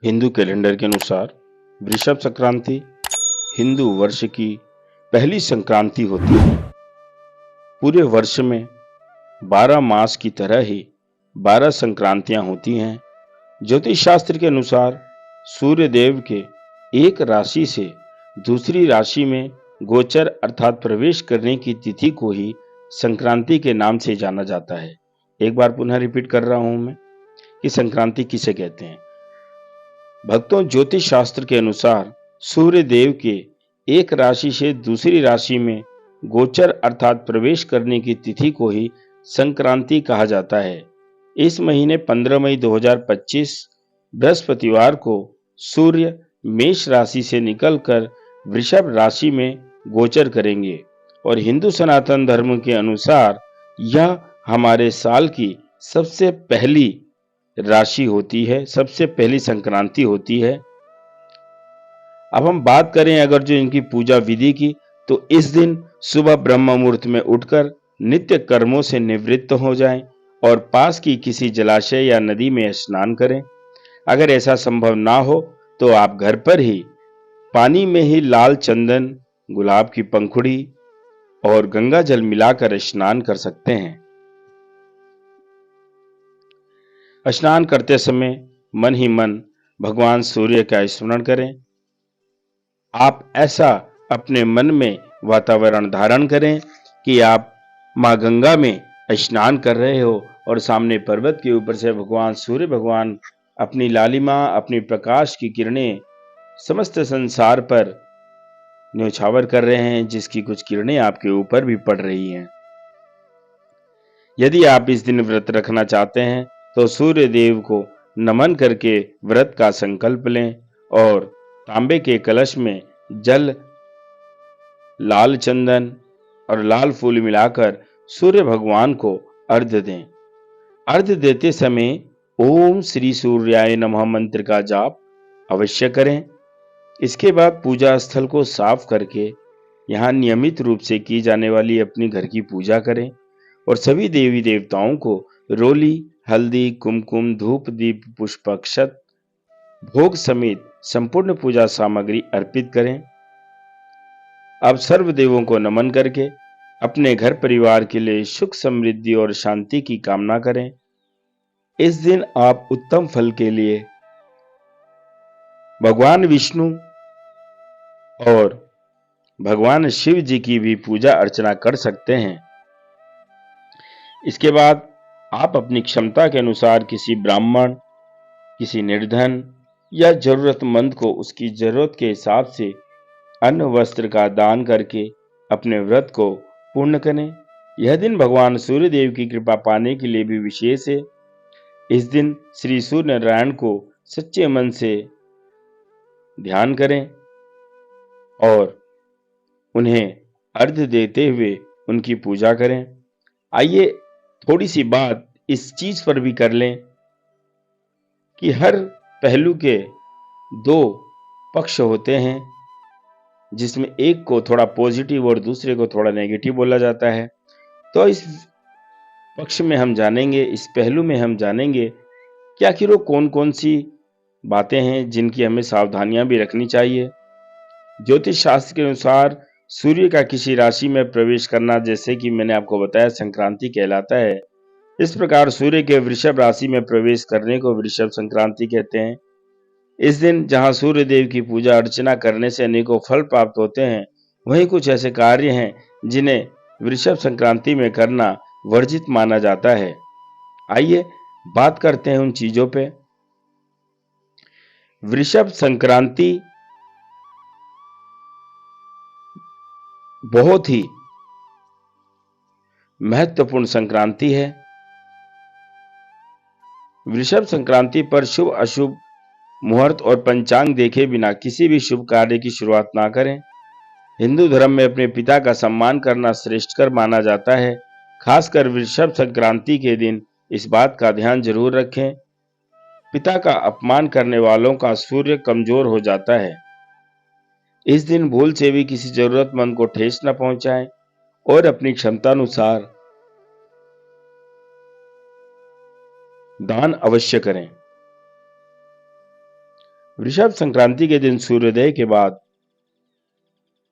Hindu calendar के अनुसार वृषभ संक्रांति हिंदू वर्ष की पहली संक्रांति होती है। पूरे वर्ष में 12 मास की तरह ही 12 संक्रांतियां होती हैं। ज्योतिष शास्त्र के अनुसार सूर्य देव के एक राशि से दूसरी राशि में गोचर अर्थात प्रवेश करने की तिथि को ही संक्रांति के नाम से जाना जाता है। एक बार पुनः रिपीट कर रहा हूं मैं कि संक्रांति किसे कहते हैं। भक्तों, ज्योतिष शास्त्र के अनुसार सूर्य देव के एक राशि से दूसरी राशि में गोचर अर्थात प्रवेश करने की तिथि को ही संक्रांति कहा जाता है। इस महीने 15 मई 2025 बृहस्पतिवार को सूर्य मेष राशि से निकलकर वृषभ राशि में गोचर करेंगे और हिंदू सनातन धर्म के अनुसार यह हमारे साल की सबसे पहली राशि होती है, सबसे पहली संक्रांति होती है। अब हम बात करें अगर जो इनकी पूजा विधि की, तो इस दिन सुबह ब्रह्म मुहूर्त में उठकर नित्य कर्मों से निवृत्त हो जाएं और पास की किसी जलाशय या नदी में स्नान करें। अगर ऐसा संभव ना हो तो आप घर पर ही पानी में ही लाल चंदन, गुलाब की पंखुड़ी और गंगा जल मिलाकर स्नान कर सकते हैं। स्नान करते समय मन ही मन भगवान सूर्य का स्मरण करें। आप ऐसा अपने मन में वातावरण धारण करें कि आप मां गंगा में स्नान कर रहे हो और सामने पर्वत के ऊपर से भगवान सूर्य भगवान अपनी लालिमा, अपनी प्रकाश की किरणें समस्त संसार पर न्योछावर कर रहे हैं, जिसकी कुछ किरणें आपके ऊपर भी पड़ रही हैं। यदि आप इस दिन व्रत रखना चाहते हैं तो सूर्य देव को नमन करके व्रत का संकल्प लें और तांबे के कलश में जल, लाल चंदन और लाल फूल मिलाकर सूर्य भगवान को अर्घ्य दें। अर्घ्य देते समय ओम श्री सूर्याय नमः मंत्र का जाप अवश्य करें। इसके बाद पूजा स्थल को साफ करके यहाँ नियमित रूप से की जाने वाली अपनी घर की पूजा करें और सभी देवी देवताओं को रोली, हल्दी, कुमकुम, धूप, दीप, पुष्प, अक्षत, भोग समेत संपूर्ण पूजा सामग्री अर्पित करें। अब सर्व देवों को नमन करके अपने घर परिवार के लिए सुख, समृद्धि और शांति की कामना करें। इस दिन आप उत्तम फल के लिए भगवान विष्णु और भगवान शिव जी की भी पूजा अर्चना कर सकते हैं। इसके बाद आप अपनी क्षमता के अनुसार किसी ब्राह्मण, किसी निर्धन या जरूरतमंद को उसकी जरूरत के हिसाब से अन्न वस्त्र का दान करके अपने व्रत को पूर्ण करें। यह दिन भगवान सूर्य देव की कृपा पाने के लिए भी विशेष है। इस दिन श्री सूर्य नारायण को सच्चे मन से ध्यान करें और उन्हें अर्घ्य देते हुए उनकी पूजा करें। आइए थोड़ी सी बात इस चीज पर भी कर लें कि हर पहलू के दो पक्ष होते हैं, जिसमें एक को थोड़ा पॉजिटिव और दूसरे को थोड़ा नेगेटिव बोला जाता है। तो इस पक्ष में हम जानेंगे, इस पहलू में हम जानेंगे कि आखिर वो कौन कौन सी बातें हैं जिनकी हमें सावधानियां भी रखनी चाहिए। ज्योतिष शास्त्र के अनुसार सूर्य का किसी राशि में प्रवेश करना, जैसे कि मैंने आपको बताया, संक्रांति कहलाता है। इस प्रकार सूर्य के वृषभ राशि में प्रवेश करने को वृषभ संक्रांति कहते हैं। इस दिन जहां सूर्य देव की पूजा अर्चना करने से अनेकों फल प्राप्त होते हैं, वहीं कुछ ऐसे कार्य हैं जिन्हें वृषभ संक्रांति में करना वर्जित माना जाता है। आइए बात करते हैं उन चीजों पे। वृषभ संक्रांति बहुत ही महत्वपूर्ण संक्रांति है। वृषभ संक्रांति पर शुभ अशुभ मुहूर्त और पंचांग देखे बिना किसी भी शुभ कार्य की शुरुआत ना करें। हिंदू धर्म में अपने पिता का सम्मान करना श्रेष्ठकर माना जाता है। खासकर वृषभ संक्रांति के दिन इस बात का ध्यान जरूर रखें। पिता का अपमान करने वालों का सूर्य कमजोर हो जाता है। इस दिन भूल से भी किसी जरूरतमंद को ठेस न पहुंचाएं और अपनी क्षमतानुसार दान अवश्य करें। वृषभ संक्रांति के दिन सूर्योदय के बाद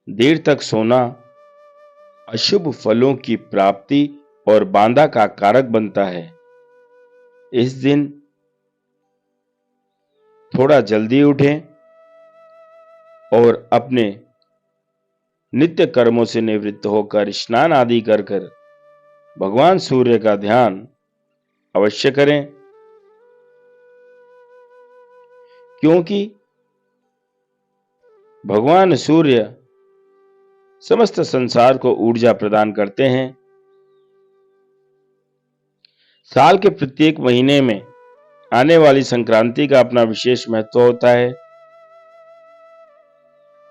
देर तक सोना अशुभ फलों की प्राप्ति और बाधा का कारक बनता है। इस दिन थोड़ा जल्दी उठें और अपने नित्य कर्मों से निवृत्त होकर स्नान आदि कर भगवान सूर्य का ध्यान अवश्य करें, क्योंकि भगवान सूर्य समस्त संसार को ऊर्जा प्रदान करते हैं। साल के प्रत्येक महीने में आने वाली संक्रांति का अपना विशेष महत्व होता है।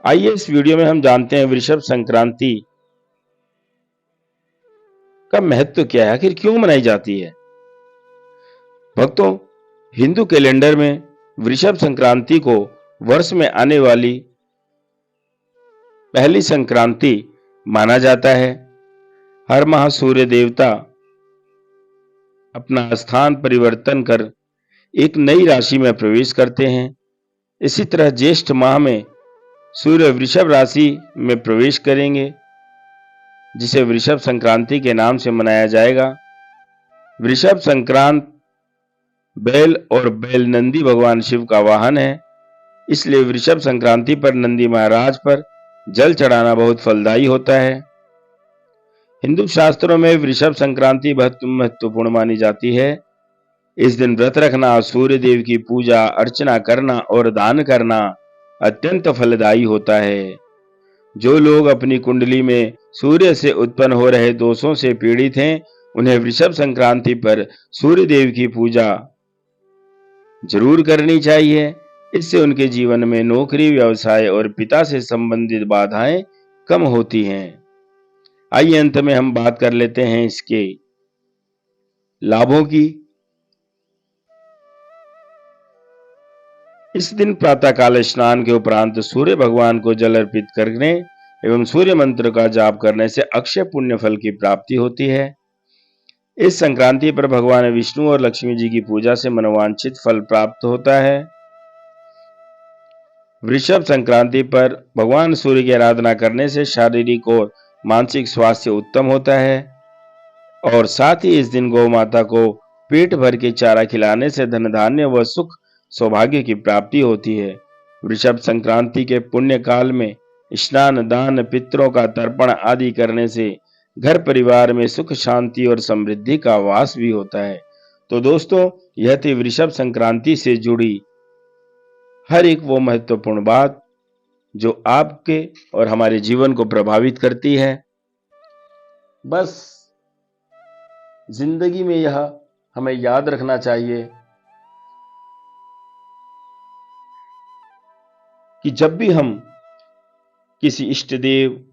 आइए इस वीडियो में हम जानते हैं वृषभ संक्रांति का महत्व क्या है, आखिर क्यों मनाई जाती है। भक्तों, हिंदू कैलेंडर में वृषभ संक्रांति को वर्ष में आने वाली पहली संक्रांति माना जाता है। हर माह सूर्य देवता अपना स्थान परिवर्तन कर एक नई राशि में प्रवेश करते हैं। इसी तरह ज्येष्ठ माह में सूर्य वृषभ राशि में प्रवेश करेंगे, जिसे वृषभ संक्रांति के नाम से मनाया जाएगा। वृषभ संक्रांत बैल और बैल नंदी भगवान शिव का वाहन है, इसलिए वृषभ संक्रांति पर नंदी महाराज पर जल चढ़ाना बहुत फलदायी होता है। हिंदू शास्त्रों में वृषभ संक्रांति बहुत महत्वपूर्ण मानी जाती है। इस दिन व्रत रखना, सूर्य देव की पूजा अर्चना करना और दान करना अत्यंत फलदायी होता है। जो लोग अपनी कुंडली में सूर्य से उत्पन्न हो रहे दोषों से पीड़ित हैं, उन्हें वृषभ संक्रांति पर सूर्य देव की पूजा जरूर करनी चाहिए। इससे उनके जीवन में नौकरी, व्यवसाय और पिता से संबंधित बाधाएं कम होती हैं। आइए अंत में हम बात कर लेते हैं इसके लाभों की। इस दिन प्रातःकाल स्नान के उपरांत सूर्य भगवान को जल अर्पित करने एवं सूर्य मंत्र का जाप करने से अक्षय पुण्य फल की प्राप्ति होती है। इस संक्रांति पर भगवान विष्णु और लक्ष्मी जी की पूजा से मनोवांछित फल प्राप्त होता है। वृषभ संक्रांति पर भगवान सूर्य की आराधना करने से शारीरिक और मानसिक स्वास्थ्य उत्तम होता है और साथ ही इस दिन गौ माता को पेट भर के चारा खिलाने से धन धान्य व सुख सौभाग्य की प्राप्ति होती है। वृषभ संक्रांति के पुण्य काल में स्नान, दान, पितरों का तर्पण आदि करने से घर परिवार में सुख, शांति और समृद्धि का वास भी होता है। तो दोस्तों, यह थी वृषभ संक्रांति से जुड़ी हर एक वो महत्वपूर्ण बात जो आपके और हमारे जीवन को प्रभावित करती है। बस जिंदगी में यह हमें याद रखना चाहिए कि जब भी हम किसी इष्ट देव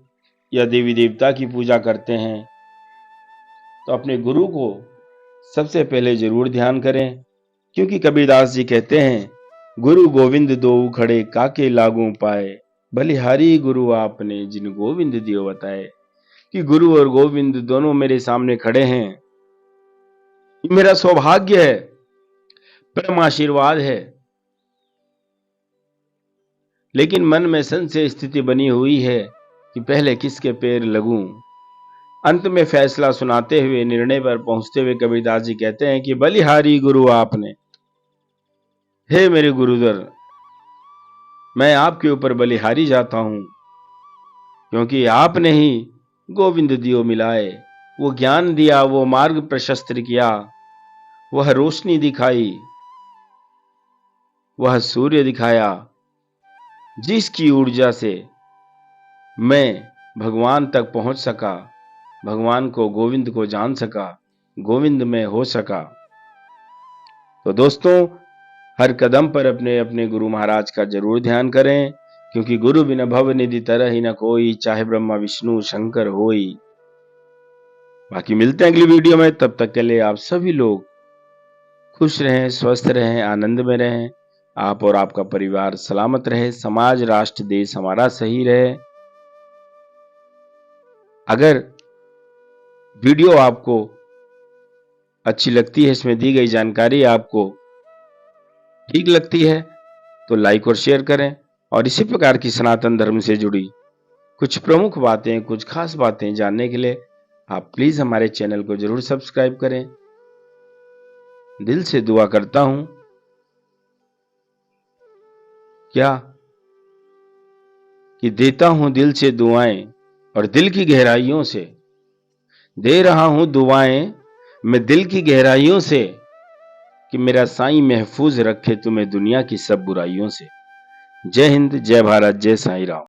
या देवी देवता की पूजा करते हैं तो अपने गुरु को सबसे पहले जरूर ध्यान करें, क्योंकि कबीरदास जी कहते हैं, गुरु गोविंद दोऊ खड़े काके लागू पाए, बलिहारी गुरु आपने जिन गोविंद दियो बताए। कि गुरु और गोविंद दोनों मेरे सामने खड़े हैं, ये मेरा सौभाग्य है, परम आशीर्वाद है। लेकिन मन में संशय स्थिति बनी हुई है कि पहले किसके पैर लगूं। अंत में फैसला सुनाते हुए, निर्णय पर पहुंचते हुए कबीरदास जी कहते हैं कि बलिहारी गुरु आपने, हे मेरे गुरुदर, मैं आपके ऊपर बलिहारी जाता हूं, क्योंकि आपने ही गोविंद दियो मिलाए, वो ज्ञान दिया, वो मार्ग प्रशस्त किया, वह रोशनी दिखाई, वह सूर्य दिखाया, जिसकी ऊर्जा से मैं भगवान तक पहुंच सका, भगवान को, गोविंद को जान सका, गोविंद में हो सका। तो दोस्तों, हर कदम पर अपने अपने गुरु महाराज का जरूर ध्यान करें, क्योंकि गुरु बिना भव निधि तरह ही न कोई, चाहे ब्रह्मा विष्णु शंकर होई। बाकी मिलते हैं अगली वीडियो में, तब तक के लिए आप सभी लोग खुश रहें, स्वस्थ रहें, आनंद में रहें। आप और आपका परिवार सलामत रहे, समाज, राष्ट्र, देश हमारा सही रहे। अगर वीडियो आपको अच्छी लगती है, इसमें दी गई जानकारी आपको ठीक लगती है, तो लाइक और शेयर करें और इसी प्रकार की सनातन धर्म से जुड़ी कुछ प्रमुख बातें, कुछ खास बातें जानने के लिए आप प्लीज हमारे चैनल को जरूर सब्सक्राइब करें। दिल से दुआ करता हूं क्या कि देता हूं दिल से दुआएं और दिल की गहराइयों से दे रहा हूं दुआएं मैं दिल की गहराइयों से कि मेरा साईं महफूज रखे तुम्हें दुनिया की सब बुराइयों से। जय हिंद, जय भारत, जय साईं राम।